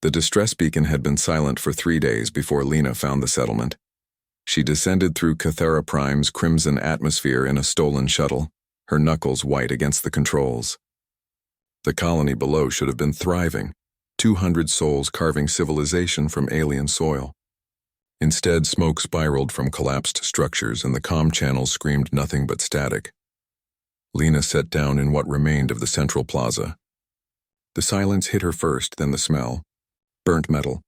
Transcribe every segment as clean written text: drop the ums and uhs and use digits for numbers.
The distress beacon had been silent for 3 days before Lena found the settlement. She descended through Cathera Prime's crimson atmosphere in a stolen shuttle, her knuckles white against the controls. The colony below should have been thriving, 200 souls carving civilization from alien soil. Instead, smoke spiraled from collapsed structures and the comm channels screamed nothing but static. Lena sat down in what remained of the central plaza. The silence hit her first, then the smell. Burnt metal.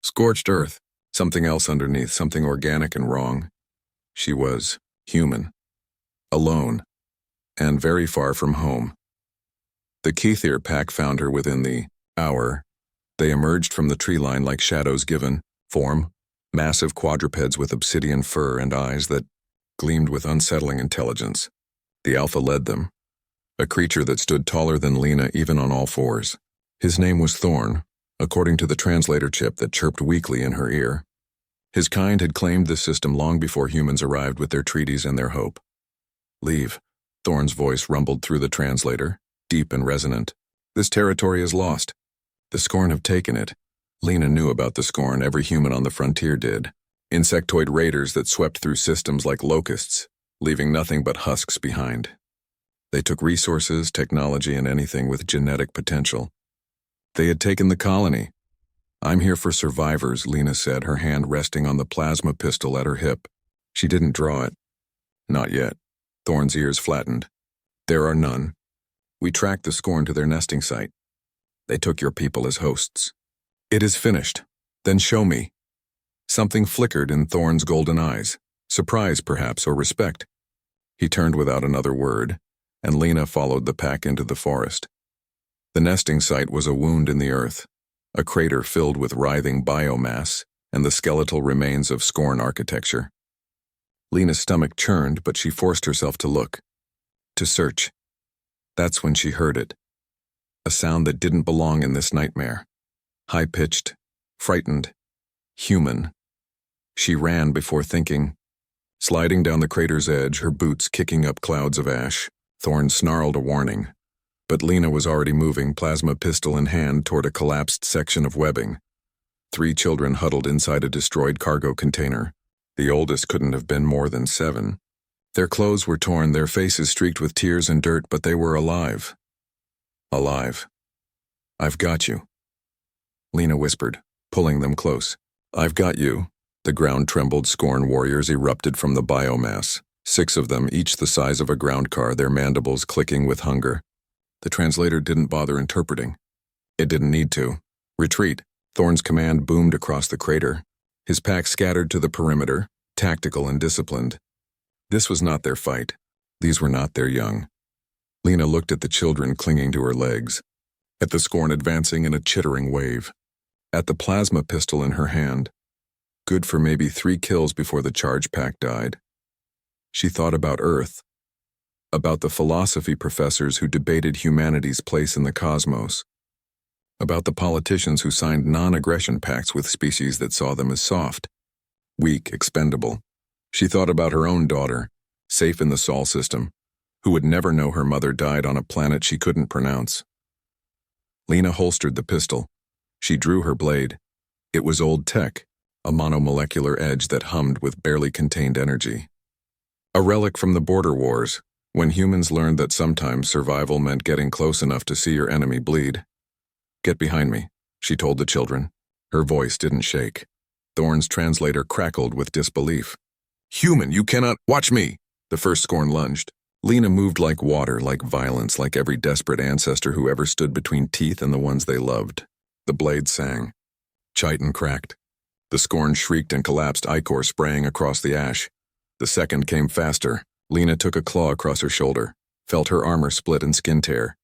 Scorched earth. Something else underneath, something organic and wrong. She was human. Alone. And very far from home. The Kethir pack found her within the hour. They emerged from the tree line like shadows given form, massive quadrupeds with obsidian fur and eyes that gleamed with unsettling intelligence. The Alpha led them, a creature that stood taller than Lena even on all fours. His name was Thorn, according to the translator chip that chirped weakly in her ear. His kind had claimed this system long before humans arrived with their treaties and their hope. Leave, Thorn's voice rumbled through the translator, deep and resonant. This territory is lost. The Scorn have taken it. Lena knew about the Scorn, every human on the frontier did. Insectoid raiders that swept through systems like locusts, leaving nothing but husks behind. They took resources, technology, and anything with genetic potential. They had taken the colony. I'm here for survivors, Lena said, her hand resting on the plasma pistol at her hip. She didn't draw it. Not yet. Thorn's ears flattened. There are none. We tracked the Scorn to their nesting site. They took your people as hosts. It is finished. Then show me. Something flickered in Thorn's golden eyes. Surprise, perhaps, or respect. He turned without another word, and Lena followed the pack into the forest. The nesting site was a wound in the earth, a crater filled with writhing biomass and the skeletal remains of Scorn architecture. Lena's stomach churned, but she forced herself to look, to search. That's when she heard it. A sound that didn't belong in this nightmare. High-pitched, frightened, human. She ran before thinking. Sliding down the crater's edge, her boots kicking up clouds of ash, Thorn snarled a warning. But Lena was already moving, plasma pistol in hand, toward a collapsed section of webbing. 3 children huddled inside a destroyed cargo container. The oldest couldn't have been more than 7. Their clothes were torn, their faces streaked with tears and dirt, but they were alive. Alive. I've got you. Lena whispered, pulling them close. I've got you. The ground trembled. Scorn warriors erupted from the biomass, 6 of them, each the size of a ground car, their mandibles clicking with hunger. The translator didn't bother interpreting. It didn't need to. Retreat. Thorn's command boomed across the crater. His pack scattered to the perimeter, tactical and disciplined. This was not their fight. These were not their young. Lena looked at the children clinging to her legs, at the Scorn advancing in a chittering wave, at the plasma pistol in her hand. Good for maybe 3 kills before the charge pack died. She thought about Earth, about the philosophy professors who debated humanity's place in the cosmos, about the politicians who signed non-aggression pacts with species that saw them as soft, weak, expendable. She thought about her own daughter, safe in the Sol system, who would never know her mother died on a planet she couldn't pronounce. Lena holstered the pistol. She drew her blade. It was old tech, a monomolecular edge that hummed with barely contained energy. A relic from the border wars, when humans learned that sometimes survival meant getting close enough to see your enemy bleed. Get behind me, she told the children. Her voice didn't shake. Thorn's translator crackled with disbelief. Human, you cannot— Watch me! The first Scorn lunged. Lena moved like water, like violence, like every desperate ancestor who ever stood between teeth and the ones they loved. The blade sang. Chitin cracked. The Scorn shrieked and collapsed, ichor spraying across the ash. The second came faster. Lena took a claw across her shoulder, felt her armor split and skin tear.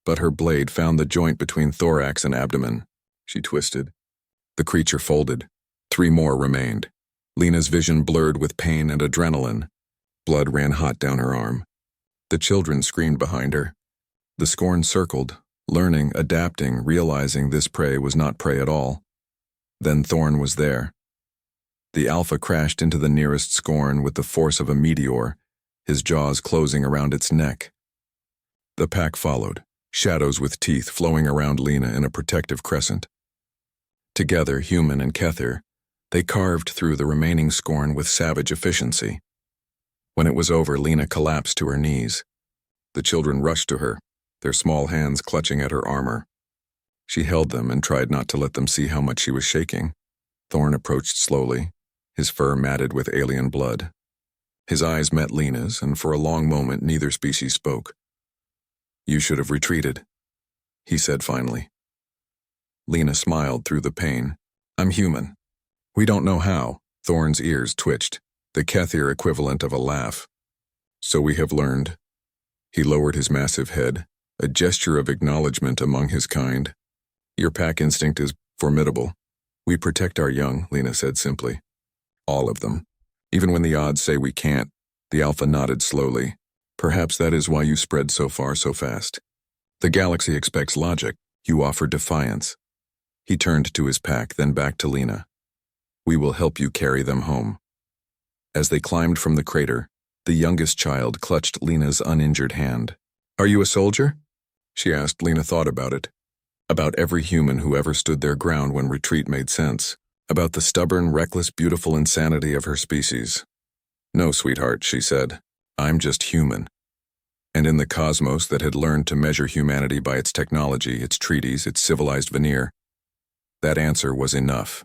But her blade found the joint between thorax and abdomen. She twisted. The creature folded. 3 more remained. Lena's vision blurred with pain and adrenaline. Blood ran hot down her arm. The children screamed behind her. The Scorn circled, learning, adapting, realizing this prey was not prey at all. Then Thorn was there. The Alpha crashed into the nearest Scorn with the force of a meteor, his jaws closing around its neck. The pack followed, shadows with teeth flowing around Lena in a protective crescent. Together, human and Kether, they carved through the remaining scorn with savage efficiency. When it was over, Lena collapsed to her knees. The children rushed to her, their small hands clutching at her armor. She held them and tried not to let them see how much she was shaking. Thorn approached slowly, his fur matted with alien blood. His eyes met Lena's, and for a long moment neither species spoke. "You should have retreated," he said finally. Lena smiled through the pain. "I'm human." "We don't know how." Thorn's ears twitched, the Kether equivalent of a laugh. "So we have learned." He lowered his massive head, a gesture of acknowledgement among his kind. "Your pack instinct is formidable. We protect our young," Lena said simply. "All of them. Even when the odds say we can't." The Alpha nodded slowly. "Perhaps that is why you spread so far so fast. The galaxy expects logic. You offer defiance." He turned to his pack, then back to Lena. "We will help you carry them home." As they climbed from the crater, the youngest child clutched Lena's uninjured hand. "Are you a soldier?" she asked. Lena thought about it. About every human who ever stood their ground when retreat made sense. About the stubborn, reckless, beautiful insanity of her species. "No, sweetheart," she said. "I'm just human." And in the cosmos that had learned to measure humanity by its technology, its treaties, its civilized veneer, that answer was enough.